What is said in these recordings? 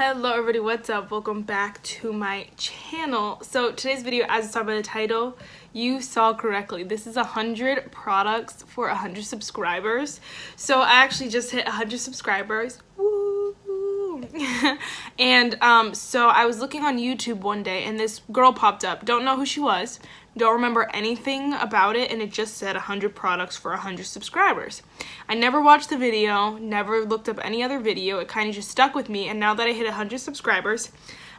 Hello everybody, what's up? Welcome back to my channel. So today's video, as you saw by the title, you saw correctly. This is 100 products for 100 subscribers. So I actually just hit 100 subscribers. Woo! And so I was looking on YouTube one day and this girl popped up. Don't know who she was. Don't remember anything about it, and it just said 100 products for 100 subscribers. I never watched the video, never looked up any other video. It kind of just stuck with me, and now that I hit 100 subscribers,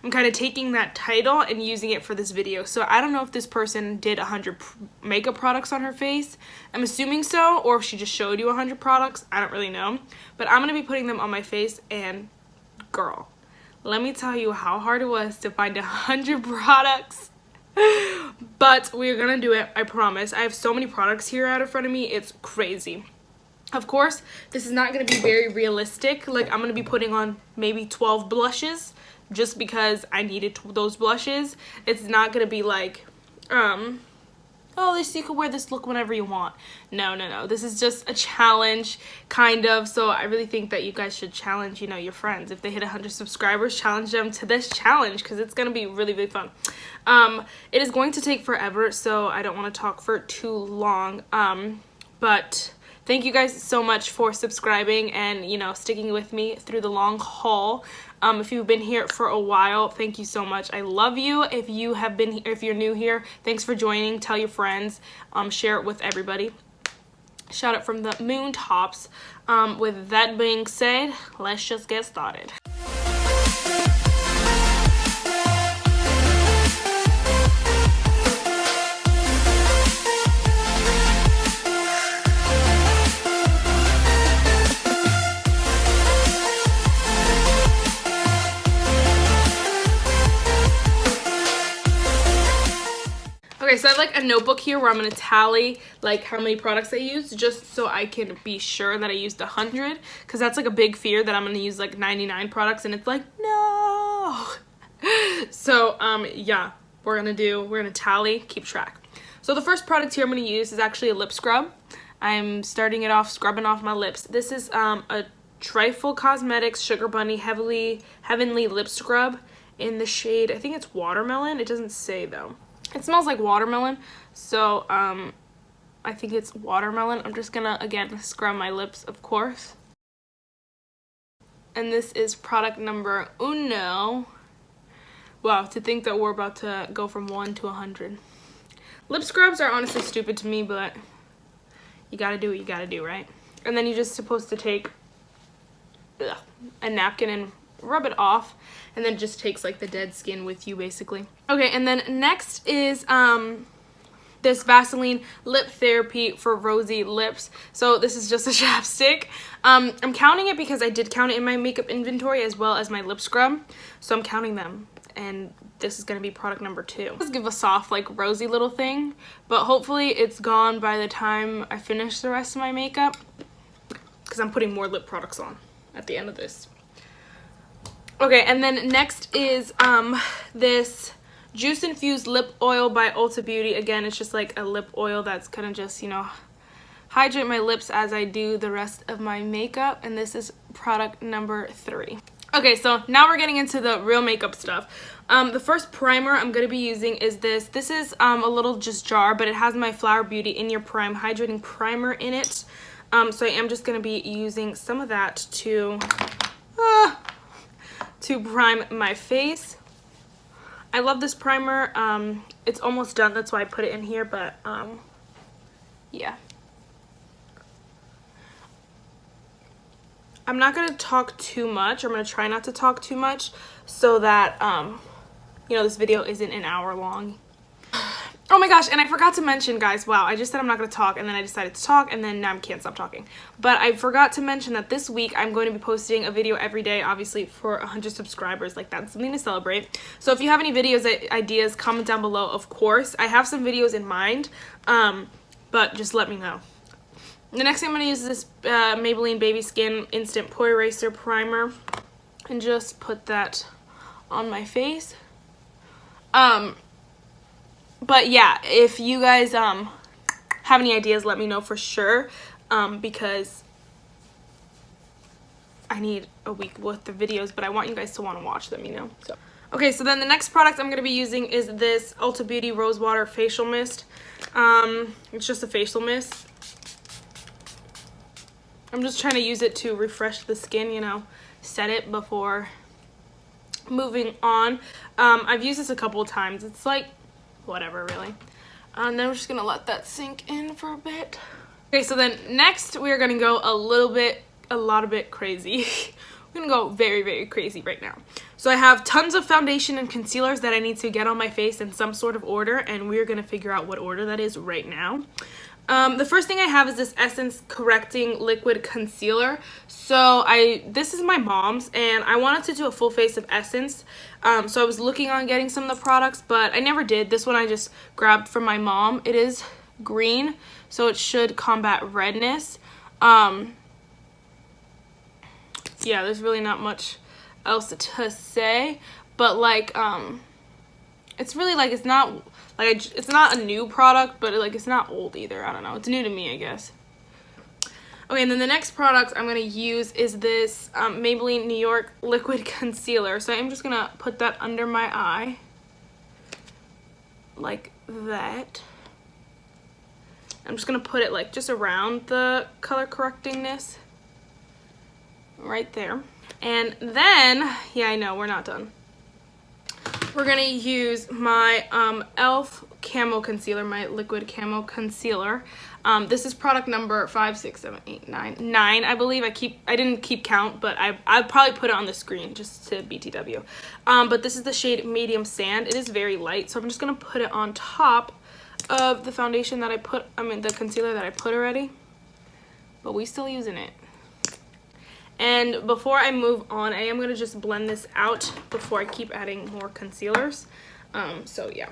I'm kind of taking that title and using it for this video. So I don't know if this person did 100 makeup products on her face. I'm assuming so, or if she just showed you 100 products. I don't really know. But I'm going to be putting them on my face, and girl, let me tell you how hard it was to find 100 products. But we're gonna do it, I promise. I have so many products here out in front of me, it's crazy. Of course, this is not gonna be very realistic. Like, I'm gonna be putting on maybe 12 blushes just because I needed those blushes. It's not gonna be like, oh, this, you can wear this look whenever you want. No. This is just a challenge, kind of. So I really think that you guys should challenge, your friends. If they hit 100 subscribers, challenge them to this challenge because it's going to be really, really fun. It is going to take forever, so I don't want to talk for too long. But thank you guys so much for subscribing and, sticking with me through the long haul. If you've been here for a while, thank you so much. I love you. If you have been here, if you're new here, thanks for joining. Tell your friends. Share it with everybody. Shout out from the moon tops. With that being said, let's just get started. Okay, so I have like a notebook here where I'm going to tally like how many products I used just so I can be sure that I used 100, because that's like a big fear that I'm going to use like 99 products and it's like, no. So, yeah, we're going to tally, keep track. So the first product here I'm going to use is actually a lip scrub. I'm starting it off scrubbing off my lips. This is a Trifle Cosmetics Sugar Bunny Heavenly Lip Scrub in the shade, I think it's Watermelon. It doesn't say though. It smells like watermelon, so I think it's watermelon. I'm just gonna, again, scrub my lips, of course. And this is product number uno. Wow, to think that we're about to go from 1 to 100. Lip scrubs are honestly stupid to me, but you gotta do what you gotta do, right? And then you're just supposed to take a napkin and rub it off, and then it just takes like the dead skin with you basically. Okay, and then next is this Vaseline Lip Therapy for Rosy Lips. So this is just a chapstick. I'm counting it because I did count it in my makeup inventory as well as my lip scrub, so I'm counting them, and this is gonna be product number 2. Let's give a soft like rosy little thing, but hopefully it's gone by the time I finish the rest of my makeup, because I'm putting more lip products on at the end of this. Okay, and then next is this Juice Infused Lip Oil by Ulta Beauty. Again, it's just like a lip oil that's gonna just, hydrate my lips as I do the rest of my makeup. And this is product number 3. Okay, so now we're getting into the real makeup stuff. The first primer I'm gonna be using is this. This is a little just jar, but it has my Flower Beauty In Your Prime Hydrating Primer in it. So I am just gonna be using some of that to prime my face. I love this primer. It's almost done, that's why I put it in here, but yeah. I'm not gonna talk too much. I'm gonna try not to talk too much so that this video isn't an hour long. Oh my gosh, and I forgot to mention, guys, wow, I just said I'm not going to talk, and then I decided to talk, and then now I can't stop talking. But I forgot to mention that this week I'm going to be posting a video every day, obviously, for 100 subscribers. Like, that's something to celebrate. So if you have any videos, ideas, comment down below, of course. I have some videos in mind, but just let me know. The next thing I'm going to use is this Maybelline Baby Skin Instant Pore Eraser Primer, and just put that on my face. But yeah, if you guys have any ideas, let me know for sure, because I need a week with the videos, but I want you guys to want to watch them, you know. So okay, so then the next product I'm going to be using is this Ulta Beauty Rose Water Facial Mist. It's just a facial mist. I'm just trying to use it to refresh the skin, you know, set it before moving on. I've used this a couple of times. It's like, whatever, really. And then we're just going to let that sink in for a bit. Okay, so then next we are going to go a lot of bit crazy. We're gonna go very, very crazy right now. So I have tons of foundation and concealers that I need to get on my face in some sort of order, and we're gonna figure out what order that is right now. The first thing I have is this Essence Correcting Liquid Concealer. So this is my mom's, and I wanted to do a full face of Essence. So I was looking on getting some of the products, but I never did. This one I just grabbed from my mom. It is green, so it should combat redness. Yeah, there's really not much else to say, but like it's really like it's not a new product, but like it's not old either. I don't know, it's new to me, I guess. Okay, and then the next product I'm gonna use is this Maybelline New York Liquid Concealer. So I'm just gonna put that under my eye like that. I'm just gonna put it like just around the color correctingness right there. And then, yeah, I know, we're not done. We're gonna use my e.l.f. Camo Concealer, my liquid camo concealer. This is product number 5, 6, 7, 8, 9, I believe. I didn't keep count, but I'd probably put it on the screen just to BTW. But this is the shade Medium Sand. It is very light, so I'm just gonna put it on top of the foundation that the concealer that I put already. But we still using it. And before I move on, I am going to just blend this out before I keep adding more concealers. So yeah.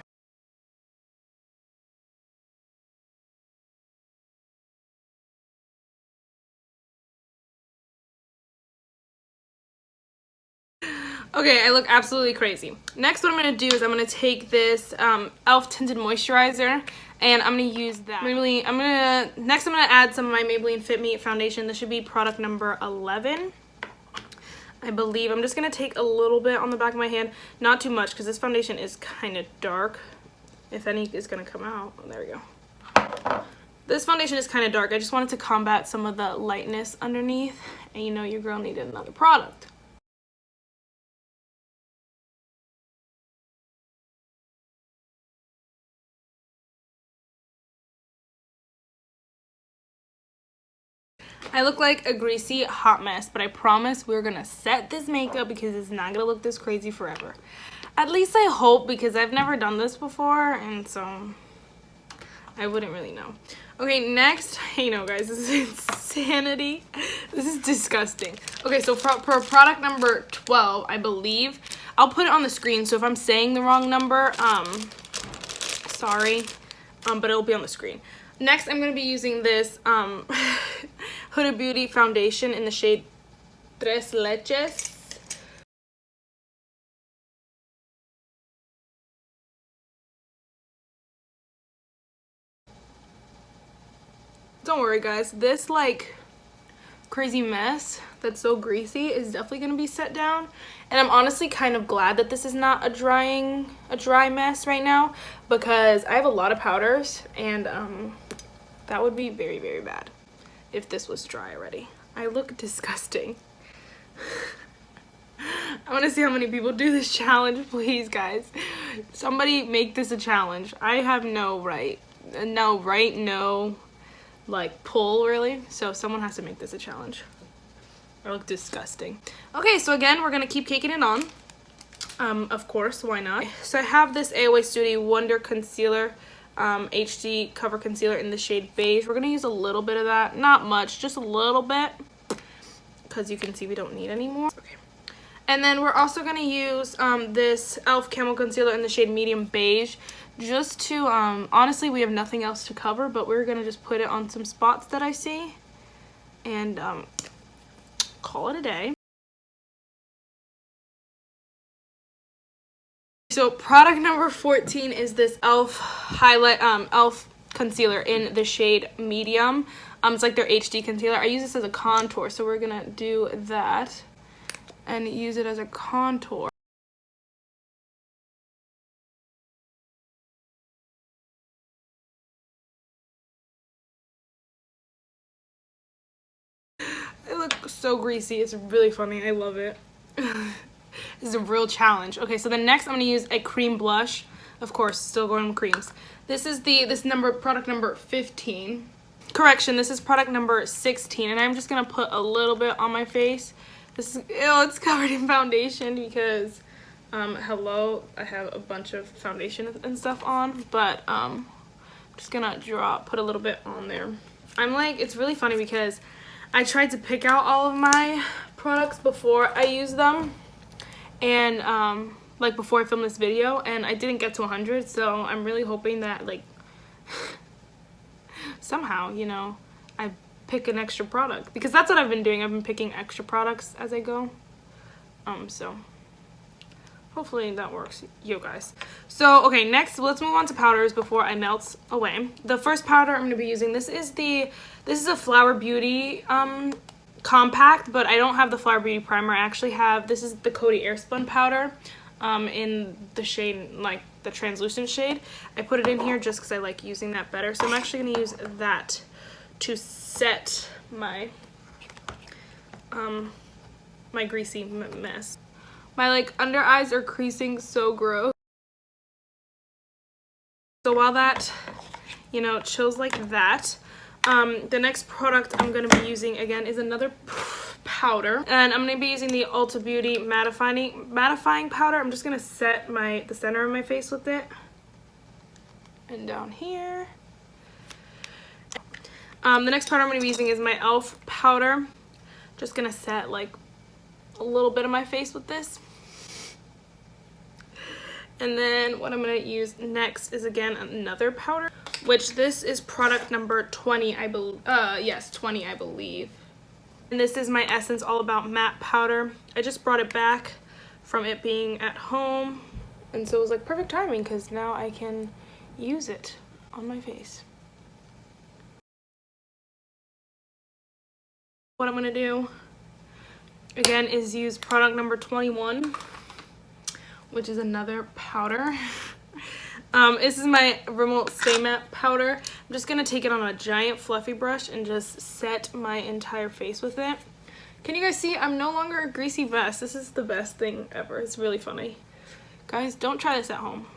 Okay, I look absolutely crazy. Next, what I'm going to do is I'm going to take this e.l.f. Tinted Moisturizer, and I'm going to use that. Next, I'm going to add some of my Maybelline Fit Me foundation. This should be product number 11, I believe. I'm just going to take a little bit on the back of my hand. Not too much, because this foundation is kind of dark. If any is going to come out. Oh, there we go. This foundation is kind of dark. I just wanted to combat some of the lightness underneath. And you know your girl needed another product. I look like a greasy hot mess, but I promise we're gonna set this makeup because it's not gonna look this crazy forever. At least I hope, because I've never done this before, and so I wouldn't really know. Okay, next, you know guys, this is insanity. This is disgusting. Okay, so for product number 12, I believe, I'll put it on the screen, so if I'm saying the wrong number, sorry, but it'll be on the screen. Next, I'm going to be using this Huda Beauty foundation in the shade Tres Leches. Don't worry, guys. This, like, crazy mess that's so greasy is definitely going to be set down. And I'm honestly kind of glad that this is not a dry mess right now, because I have a lot of powders, and that would be very, very bad if this was dry already. I look disgusting. I want to see how many people do this challenge, please, guys. Somebody make this a challenge. I have no like pull, really. So someone has to make this a challenge. I look disgusting. Okay, so again, we're gonna keep caking it on. Of course, why not? So I have this AOA Studio Wonder Concealer, HD Cover Concealer in the shade Beige. We're gonna use a little bit of that, not much, just a little bit, because you can see we don't need any more. Okay. And then we're also gonna use this e.l.f. Camo Concealer in the shade Medium Beige, just to, honestly, we have nothing else to cover, but we're gonna just put it on some spots that I see, and call it a day. So product number 14 is this e.l.f. concealer in the shade Medium. It's like their HD concealer. I use this as a contour, so we're gonna do that. and use it as a contour. It looks so greasy. It's really funny. I love it. This is a real challenge. Okay, so then next I'm going to use a cream blush. Of course, still going with creams. This is product number 15. Correction, this is product number 16, and I'm just going to put a little bit on my face. This is, it's covered in foundation because, hello, I have a bunch of foundation and stuff on, but I'm just going to put a little bit on there. It's really funny because I tried to pick out all of my products before I use them, and like before I filmed this video, and I didn't get to 100, so I'm really hoping that like somehow, you know, I pick an extra product, because that's what I've been doing. I've been picking extra products as I go, so hopefully that works, you guys. So okay, next let's move on to powders before I melt away. The first powder I'm going to be using, this is a Flower Beauty compact, but I don't have the Flower Beauty primer. I actually have, this is the Coty Airspun powder in the shade, like the translucent shade. I put it in here just because I like using that better, so I'm actually going to use that to set my my greasy mess. My like under eyes are creasing so gross. So while that, you know, chills like that, the next product I'm going to be using again is another powder, and I'm going to be using the Ulta Beauty mattifying powder. I'm just going to set the center of my face with it, and down here. The next powder I'm going to be using is my e.l.f. powder. Just going to set like a little bit of my face with this. And then what I'm going to use next is again another powder, which this is product number 20, I believe. Yes, 20, I believe. And this is my Essence All About Matte powder. I just brought it back from it being at home, and so it was like perfect timing because now I can use it on my face. What I'm going to do again is use product number 21, which is another powder. This is my Rimmel Stay Matte powder. I'm just going to take it on a giant fluffy brush and just set my entire face with it. Can you guys see? I'm no longer a greasy mess. This is the best thing ever. It's really funny. Guys, don't try this at home.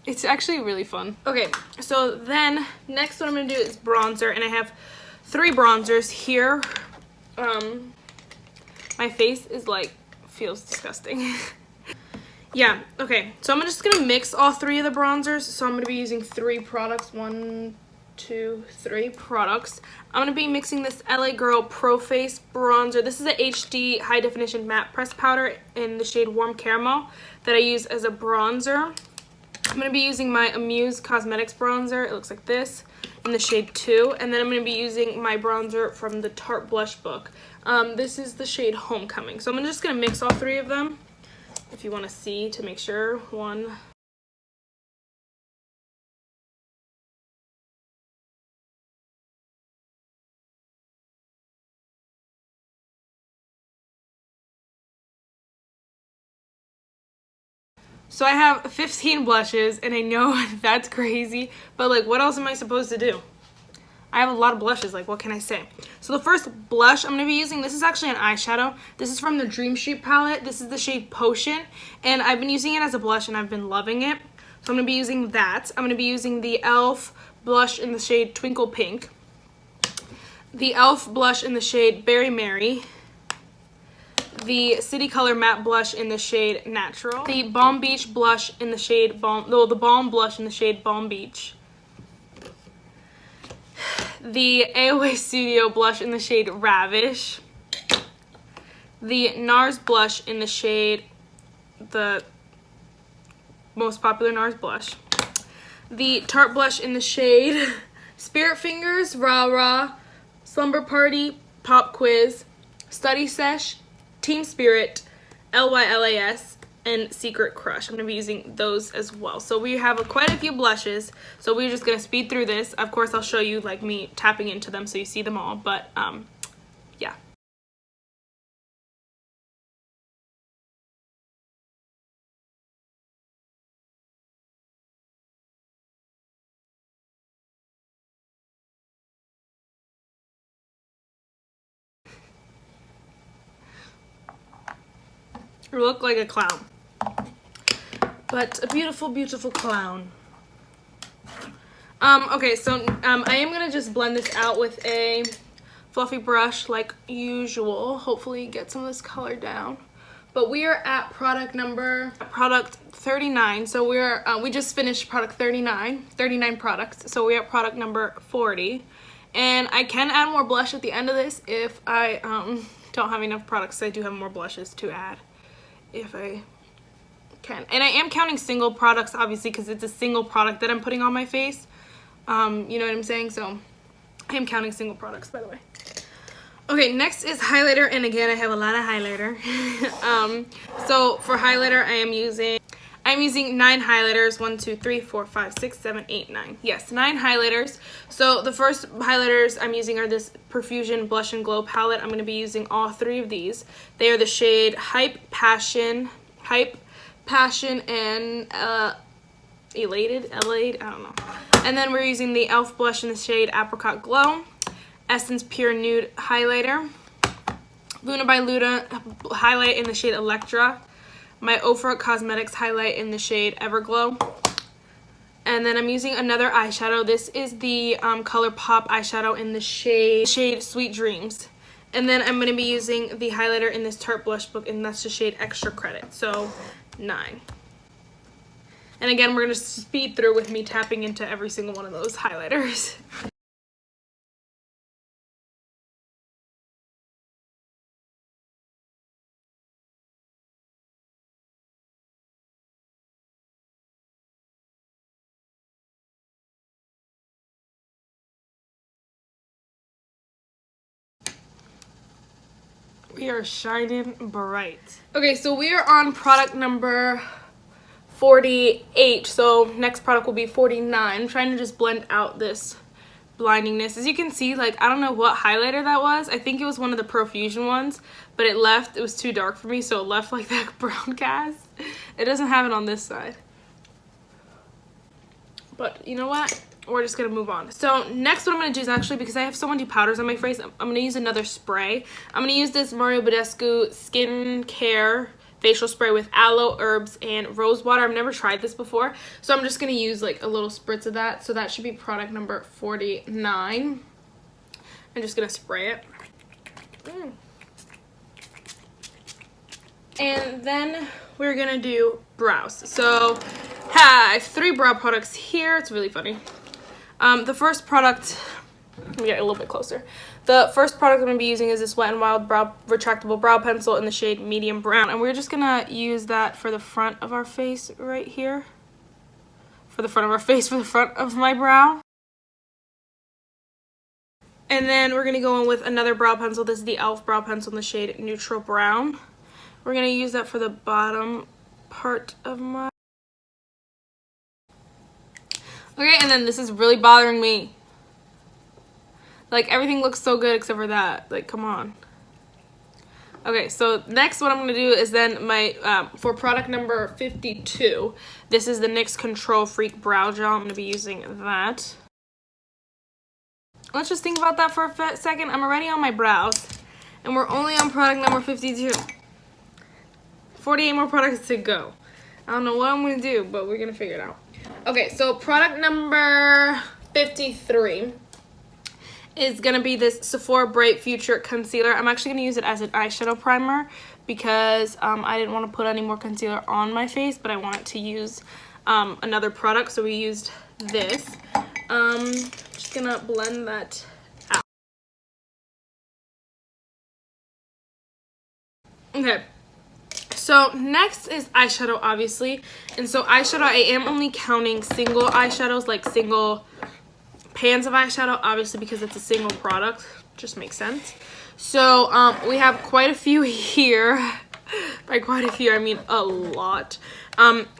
It's actually really fun. Okay, so then next what I'm going to do is bronzer, and I have 3 bronzers here. My face is like, feels disgusting. Yeah, okay, so I'm just gonna mix all 3 of the bronzers. So I'm gonna be using 3 products, 1, 2, 3 products. I'm gonna be mixing this LA Girl Pro Face bronzer. This is a HD high definition matte press powder in the shade Warm Caramel that I use as a bronzer. I'm gonna be using my Amuse Cosmetics bronzer. It looks like this in the shade 2, and then I'm gonna be using my bronzer from the Tarte Blush Book. This is the shade Homecoming. So I'm just gonna mix all 3 of them, if you want to see, to make sure. 1, so I have 15 blushes, and I know that's crazy, but like, what else am I supposed to do? I have a lot of blushes, like what can I say? So the first blush I'm going to be using, this is actually an eyeshadow. This is from the Dream Street palette. This is the shade Potion, and I've been using it as a blush and I've been loving it. So I'm going to be using that. I'm going to be using the e.l.f. blush in the shade Twinkle Pink, the e.l.f. blush in the shade Berry Mary, the City Color matte blush in the shade Natural, the Balm Beach blush in the shade the Balm blush in the shade Balm Beach, the AOA Studio blush in the shade Ravish, the NARS blush in the shade, the most popular NARS blush, the Tarte blush in the shade Spirit Fingers, Rah Rah, Slumber Party, Pop Quiz, Study Sesh, Team Spirit, LYLAS, and Secret Crush. I'm going to be using those as well. So we have quite a few blushes, so we're just going to speed through this. Of course, I'll show you like me tapping into them so you see them all, but yeah. look like a clown. But a beautiful, beautiful clown. Okay, so I am gonna just blend this out with a fluffy brush like usual. Hopefully get some of this color down. But we are at product 39. So we just finished product 39 products. So we're at product number 40. And I can add more blush at the end of this if I don't have enough products. I do have more blushes to add if I can. And I am counting single products, obviously, because it's a single product that I'm putting on my face. You know what I'm saying? So I am counting single products, by the way. Okay, next is highlighter, and again, I have a lot of highlighter. So for highlighter, I'm using 9 highlighters. 1, 2, 3, 4, 5, 6, 7, 8, 9. Yes, 9 highlighters. So the first highlighters I'm using are this Profusion Blush and Glow palette. I'm going to be using all 3 of these. They are the shade Hype, Passion, and Elated, I don't know. And then we're using the e.l.f. blush in the shade Apricot Glow. Essence Pure Nude highlighter, Luna by Luna highlight in the shade Electra, my Ofra Cosmetics highlight in the shade Everglow, and then I'm using another eyeshadow. This is the ColourPop eyeshadow in the shade Sweet Dreams, and then I'm going to be using the highlighter in this Tarte Blush Book, and that's the shade Extra Credit, so 9. And again, we're going to speed through with me tapping into every single one of those highlighters. We are shining bright. Okay, so we are on product number 48. So next product will be 49. I'm trying to just blend out this blindingness. As you can see, like, I don't know what highlighter that was. I think it was one of the Profusion ones, but it was too dark for me, so it left like that brown cast. It doesn't have it on this side. But you know what? We're just gonna move on. So next what I'm gonna do is actually, because I have so many powders on my face, I'm gonna use another spray. I'm gonna use this Mario Badescu Skincare facial spray with aloe, herbs, and rose water. I've never tried this before, so I'm just gonna use like a little spritz of that. So that should be product number 49. I'm just gonna spray it. And then we're gonna do brows. So I have 3 brow products here. It's really funny. The first product, let me get a little bit closer. The first product I'm going to be using is this Wet n Wild retractable brow pencil in the shade medium brown. And we're just going to use that for the front of our face right here. For the front of our face, for the front of my brow. And then we're going to go in with another brow pencil. This is the e.l.f. brow pencil in the shade neutral brown. We're going to use that for the bottom part of my... Okay, and then this is really bothering me. Like, everything looks so good except for that. Like, come on. Okay, so next what I'm going to do is then my, for product number 52, this is the NYX Control Freak Brow Gel. I'm going to be using that. Let's just think about that for a second. I'm already on my brows, and we're only on product number 52. 48 more products to go. I don't know what I'm going to do, but we're going to figure it out. Okay, so product number 53 is going to be this Sephora Bright Future Concealer. I'm actually going to use it as an eyeshadow primer because I didn't want to put any more concealer on my face, but I wanted to use another product, so we used this. Just going to blend that out. Okay. So next is eyeshadow, obviously, and so eyeshadow, I am only counting single eyeshadows, like single pans of eyeshadow, obviously because it's a single product, just makes sense. So we have quite a few here. By quite a few, I mean a lot.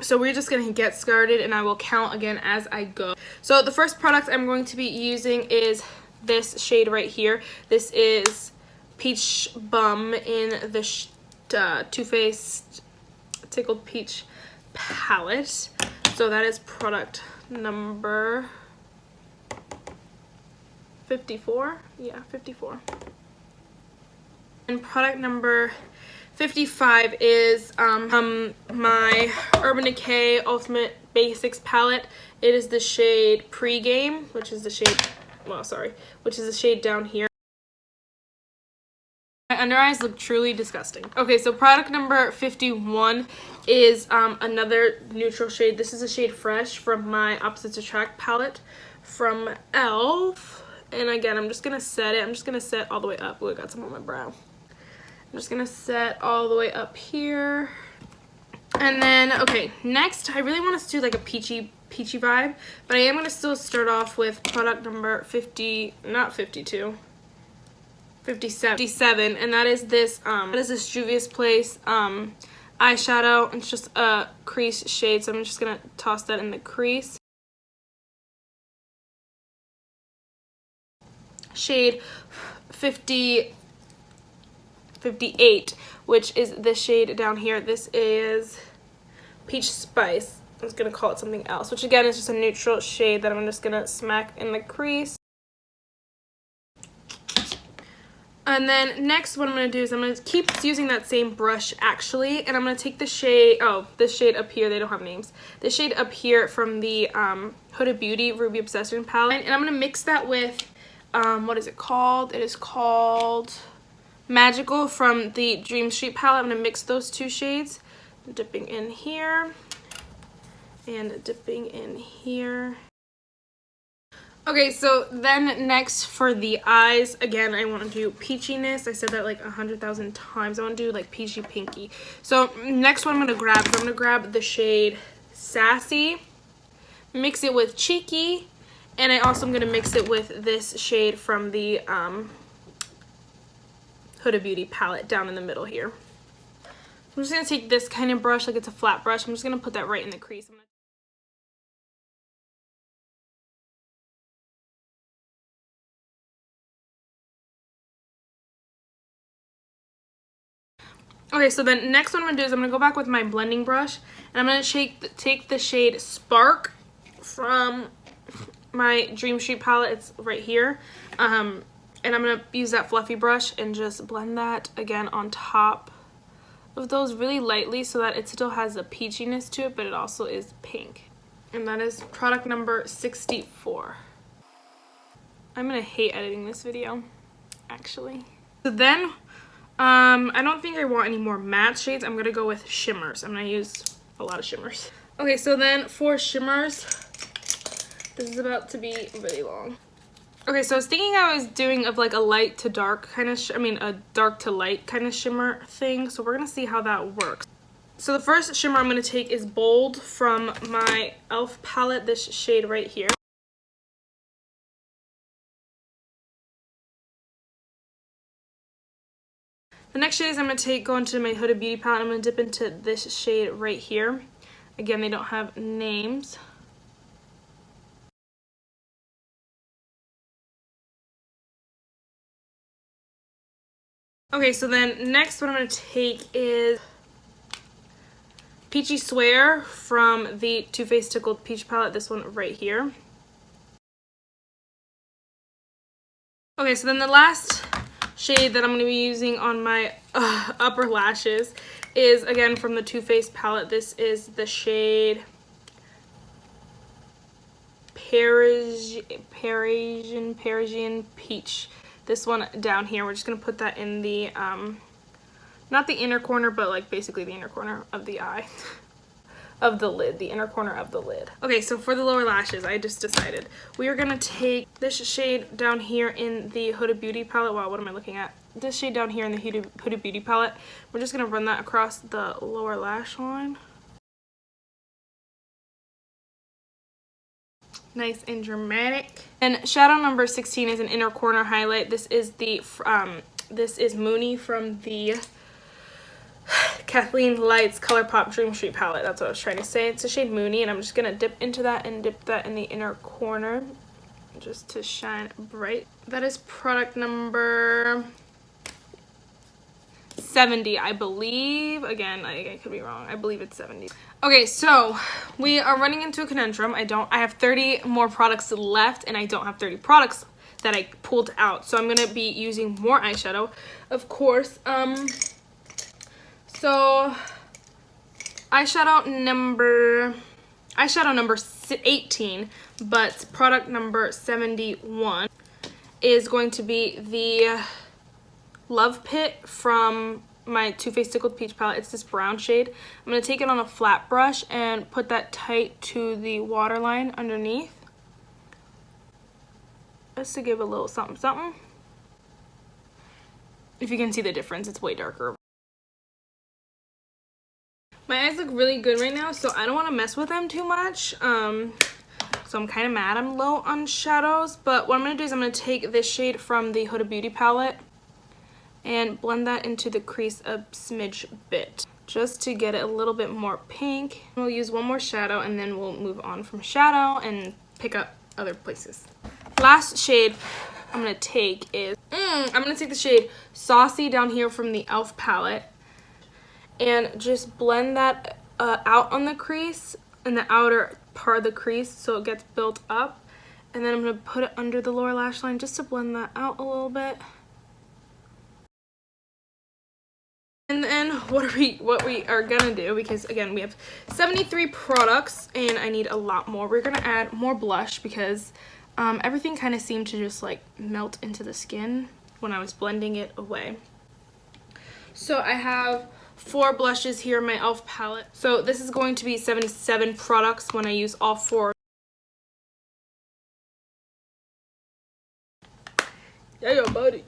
So we're just gonna get started, and I will count again as I go. So the first product I'm going to be using is this shade right here. This is Peach Bum in the Too Faced Tickled Peach palette. So that is product number 54. Yeah, 54. And product number 55 is my Urban Decay Ultimate Basics palette. It is the shade Pregame, which is the shade, which is the shade down here. My under eyes look truly disgusting. Okay, so product number 51 is another neutral shade. This is a shade Fresh from my Opposites Attract palette from e.l.f. And again, I'm just gonna set it. I'm just gonna set all the way up. Oh, I got some on my brow. I'm just gonna set all the way up here. And then, okay, next, I really want us to do like a peachy vibe, but I am gonna still start off with product number 57, and that is this Juvia's Place eyeshadow. It's just a crease shade, so I'm just gonna toss that in the crease. Shade 58, which is this shade down here. This is Peach Spice. I was gonna call it something else, which again is just a neutral shade that I'm just gonna smack in the crease. And then next what I'm going to do is I'm going to keep using that same brush actually, and I'm going to take the shade, this shade up here, they don't have names. This shade up here from the Huda Beauty Ruby Obsession palette, and I'm going to mix that with, what is it called? It is called Magical from the Dream Street palette. I'm going to mix those two shades, dipping in here and dipping in here. Okay, so then next for the eyes, again, I want to do peachiness. I said that like 100,000 times. I want to do like peachy pinky. So next one I'm going to grab, I'm going to grab the shade Sassy, mix it with Cheeky, and I also am going to mix it with this shade from the Huda Beauty palette down in the middle here. I'm just going to take this kind of brush, like it's a flat brush. I'm just going to put that right in the crease. Okay, so then next what I'm going to do is I'm going to go back with my blending brush, and I'm going to take the shade Spark from my Dream Street palette. It's right here. And I'm going to use that fluffy brush and just blend that again on top of those really lightly so that it still has a peachiness to it, but it also is pink. And that is product number 64. I'm going to hate editing this video, actually. So then, I don't think I want any more matte shades. I'm going to go with shimmers. I'm going to use a lot of shimmers. Okay, so then for shimmers, this is about to be really long. Okay, so I was thinking I was doing of like a light to dark kind of, a dark to light kind of shimmer thing. So we're going to see how that works. So the first shimmer I'm going to take is Bold from my e.l.f. palette, this shade right here. The next shade is I'm going to go into my Huda Beauty palette. I'm going to dip into this shade right here. Again, they don't have names. Okay, so then next what I'm going to take is Peachy Swear from the Too Faced Tickled Peach palette, this one right here. Okay, so then the last shade that I'm going to be using on my upper lashes is again from the Too Faced palette. This is the shade Parisian Peach. This one down here, we're just going to put that in the, not the inner corner, but like basically the inner corner of the eye. Of the lid, the inner corner of the lid. Okay, so for the lower lashes, I just decided we are gonna take this shade down here in the Huda Beauty palette. Wow, what am I looking at? This shade down here in the Huda Beauty palette. We're just gonna run that across the lower lash line. Nice and dramatic. And shadow number 16 is an inner corner highlight. This is the this is Mooney from the Kathleen Lights ColourPop Dream Street palette. That's what I was trying to say. It's a shade Mooney, and I'm just gonna dip into that and dip that in the inner corner just to shine bright. That is product number 70, I believe. Again, I could be wrong. I believe it's 70. Okay, so we are running into a conundrum. I have 30 more products left, and I don't have 30 products that I pulled out. So I'm gonna be using more eyeshadow, of course. So eyeshadow number 18, but product number 71 is going to be the Love Pit from my Too Faced Tickled Peach palette. It's this brown shade. I'm going to take it on a flat brush and put that tight to the waterline underneath, just to give a little something something. If you can see the difference, it's way darker. My eyes look really good right now, so I don't want to mess with them too much. So I'm kind of mad I'm low on shadows, but what I'm going to do is I'm going to take this shade from the Huda Beauty palette and blend that into the crease a smidge bit, just to get it a little bit more pink. We'll use one more shadow and then we'll move on from shadow and pick up other places. Last shade I'm going to take is, I'm going to take the shade Saucy down here from the e.l.f. palette and just blend that out on the crease, in the outer part of the crease, so it gets built up. And then I'm going to put it under the lower lash line just to blend that out a little bit. And then what we are gonna do, because again we have 73 products and I need a lot more, we're gonna add more blush because everything kind of seemed to just like melt into the skin when I was blending it away. So I have 4 blushes here in my e.l.f. palette. So this is going to be 77 products when I use all 4. Yeah, buddy.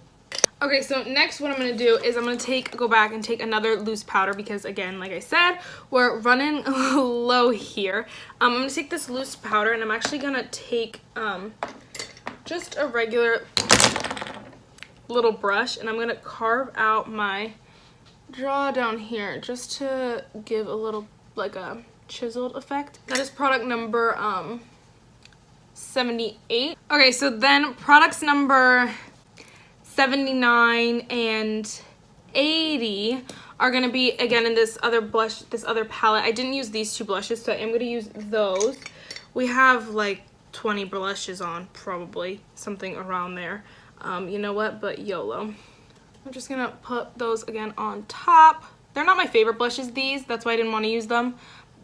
Okay, so next what I'm going to do is I'm going to go back and take another loose powder because, again, like I said, we're running low here. I'm going to take this loose powder and I'm actually going to take just a regular little brush and I'm going to carve out my draw down here just to give a little, like a chiseled effect. That is product number 78. Okay, so then products number 79 and 80 are going to be, again, in this other blush, this other palette. I didn't use these 2 blushes, so I'm going to use those. We have like 20 blushes on, probably something around there. You know what, but YOLO. I'm just going to put those again on top. They're not my favorite blushes, these. That's why I didn't want to use them.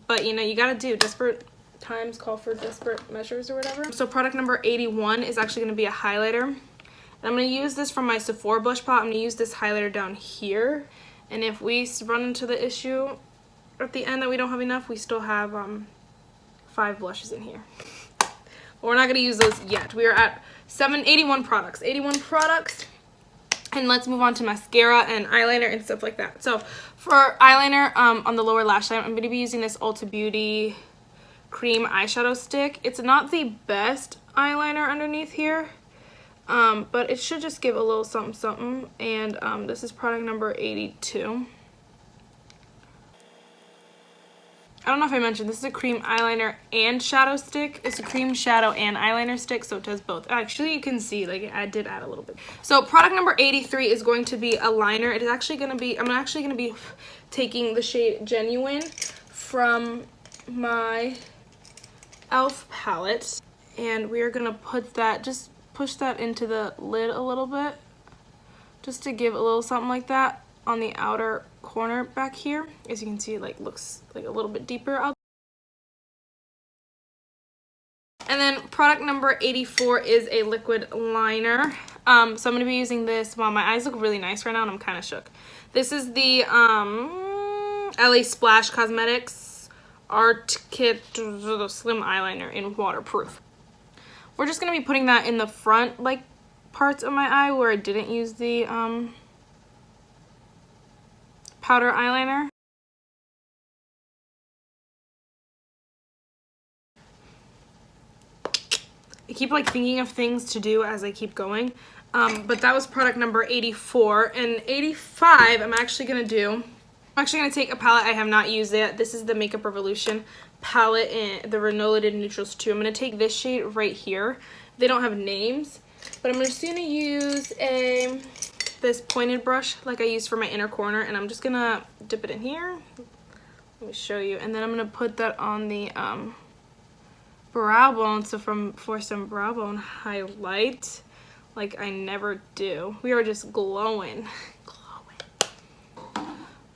But, you know, you got to do. Desperate times call for desperate measures or whatever. So product number 81 is actually going to be a highlighter. I'm going to use this from my Sephora blush palette. I'm going to use this highlighter down here. And if we run into the issue at the end that we don't have enough, we still have 5 blushes in here. But we're not going to use those yet. We are at 81 products. 81 products. And let's move on to mascara and eyeliner and stuff like that. So for eyeliner on the lower lash line, I'm going to be using this Ulta Beauty cream eyeshadow stick. It's not the best eyeliner underneath here. But it should just give a little something something, and this is product number 82. I don't know if I mentioned, this is a cream eyeliner and shadow stick. It's a cream shadow and eyeliner stick, so it does both. Actually, you can see, like, I did add a little bit. So product number 83 is going to be a liner. It is actually going to be, I'm actually going to be taking the shade Genuine from my e.l.f. palette, and we are going to put that, just push that into the lid a little bit, just to give a little something like that on the outer corner back here. As you can see, it like looks like a little bit deeper out. And then product number 84 is a liquid liner. So I'm going to be using this. Wow, my eyes look really nice right now and I'm kind of shook. This is the LA Splash Cosmetics Art Kit Slim Eyeliner in Waterproof. We're just going to be putting that in the front, like, parts of my eye where I didn't use the powder eyeliner. I keep, like, thinking of things to do as I keep going. But that was product number 84. And 85, I'm actually going to take a palette I have not used yet. This is the Makeup Revolution palette in the Renolated Neutrals 2. I'm going to take this shade right here. They don't have names, but I'm just going to use this pointed brush like I used for my inner corner, and I'm just going to dip it in here. Let me show you. And then I'm going to put that on the brow bone, so for some brow bone highlight, like I never do. We are just glowing.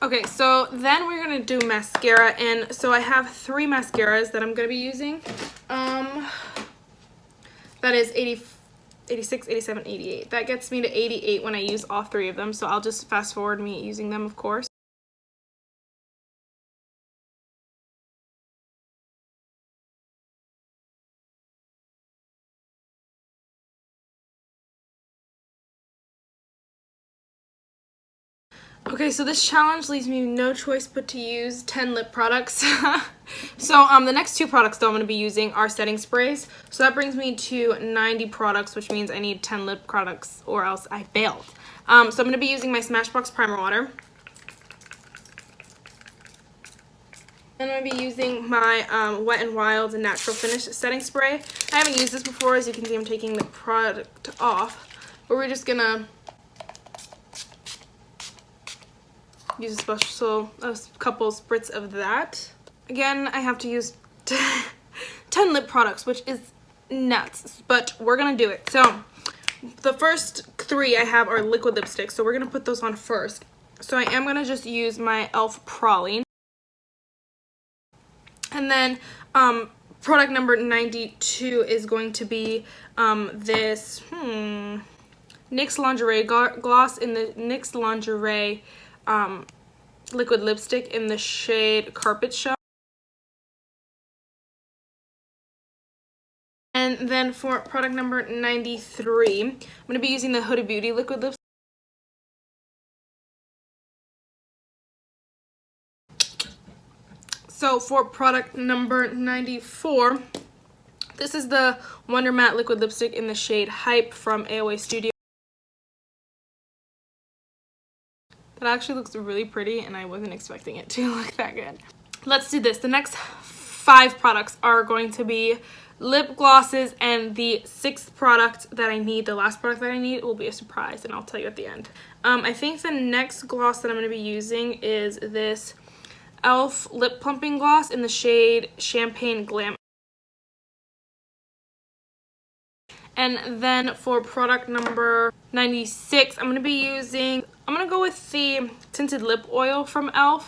Okay, so then we're gonna do mascara, and so I have 3 mascaras that I'm gonna be using. That is 80, 86, 87, 88. That gets me to 88 when I use all 3 of them, so I'll just fast forward me using them, of course. Okay, so this challenge leaves me no choice but to use 10 lip products. So the next 2 products though I'm going to be using are setting sprays. So that brings me to 90 products, which means I need 10 lip products or else I failed. So I'm going to be using my Smashbox Primer Water. And I'm going to be using my Wet n Wild Natural Finish Setting Spray. I haven't used this before. As you can see, I'm taking the product off. But we're just going to use a couple spritz of that. Again, I have to use 10 lip products, which is nuts, but we're gonna do it. So the first 3 I have are liquid lipsticks, so we're gonna put those on first. So I am gonna just use my e.l.f. Praline. And then product number 92 is going to be this NYX Lingerie Gloss in the NYX Lingerie liquid lipstick in the shade Carpet Show. And then for product number 93, I'm going to be using the Huda Beauty liquid lipstick. So for product number 94, this is the Wonder Matte liquid lipstick in the shade Hype from AOA Studio. That actually looks really pretty, and I wasn't expecting it to look that good. Let's do this. The next 5 products are going to be lip glosses, and the 6th product that I need, the last product that I need, will be a surprise, and I'll tell you at the end. I think the next gloss that I'm going to be using is this e.l.f. Lip Plumping Gloss in the shade Champagne Glam. And then for product number 96, I'm going to go with the Tinted Lip Oil from e.l.f.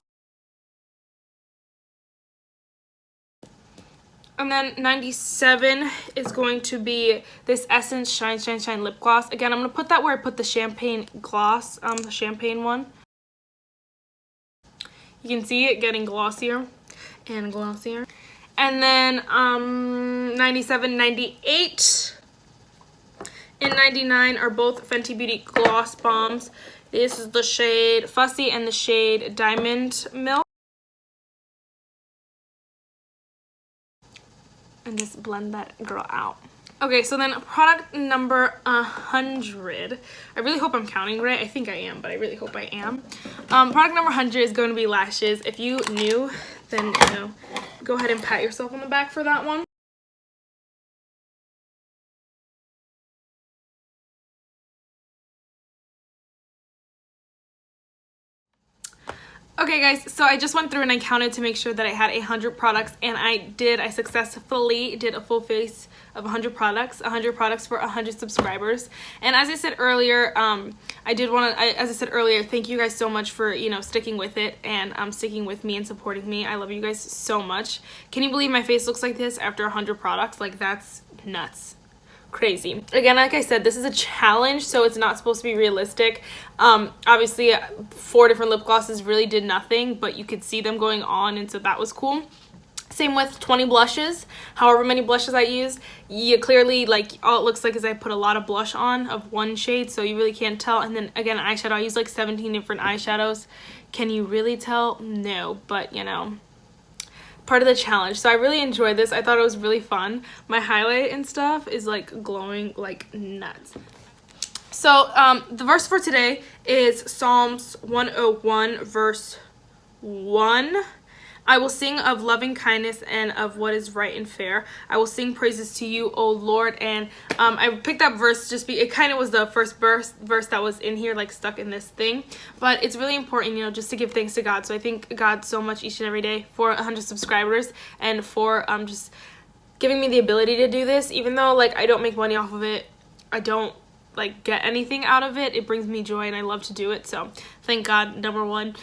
And then 97 is going to be this Essence Shine Shine Shine Lip Gloss. Again, I'm going to put that where I put the champagne gloss, the champagne one. You can see it getting glossier and glossier. And then 97, 98, and 99 are both Fenty Beauty Gloss Bombs. This is the shade Fussy and the shade Diamond Milk. And just blend that girl out. Okay, so then product number 100. I really hope I'm counting right. I think I am, but I really hope I am. Product number 100 is going to be lashes. If you knew, then you know, go ahead and pat yourself on the back for that one. Okay guys, so I just went through and I counted to make sure that I had 100 products, and I successfully did a full face of 100 products for 100 subscribers. And as I said earlier, as I said earlier, thank you guys so much for, you know, sticking with it and sticking with me and supporting me. I love you guys so much. Can you believe my face looks like this after 100 products? Like, that's nuts. Crazy. Again, like I said, this is a challenge, so it's not supposed to be realistic. Obviously 4 different lip glosses really did nothing, but you could see them going on, and so that was cool. Same with 20 blushes, however many blushes I used. You clearly, like, all it looks like is I put a lot of blush on of one shade, so you really can't tell. And then again, eyeshadow, I used like 17 different eyeshadows. Can you really tell? No, but you know, part of the challenge. So I really enjoyed this. I thought it was really fun. My highlight and stuff is like glowing like nuts. So the verse for today is Psalms 101 verse 1. I will sing of loving kindness and of what is right and fair. I will sing praises to you, O Lord. And I picked that verse just it kind of was the first verse that was in here, like stuck in this thing. But it's really important, you know, just to give thanks to God. So I thank God so much each and every day for 100 subscribers and for just giving me the ability to do this. Even though, like, I don't make money off of it, I don't like get anything out of it. It brings me joy and I love to do it. So thank God, number one.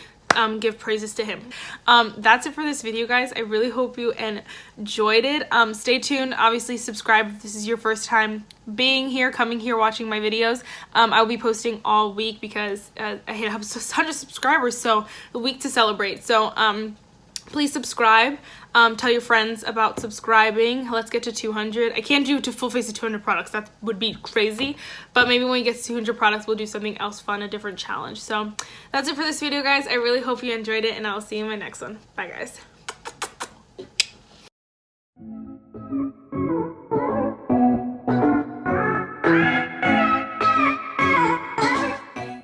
give praises to him. That's it for this video, guys. I really hope you enjoyed it. Stay tuned. Obviously, subscribe if this is your first time coming here, watching my videos. I'll be posting all week because I have 100 subscribers, so a week to celebrate. So please subscribe. Tell your friends about subscribing. Let's get to 200. I can't do to full face of 200 products. That would be crazy. But maybe when we get to 200 products, we'll do something else fun, a different challenge. So that's it for this video, guys. I really hope you enjoyed it, and I'll see you in my next one. Bye, guys.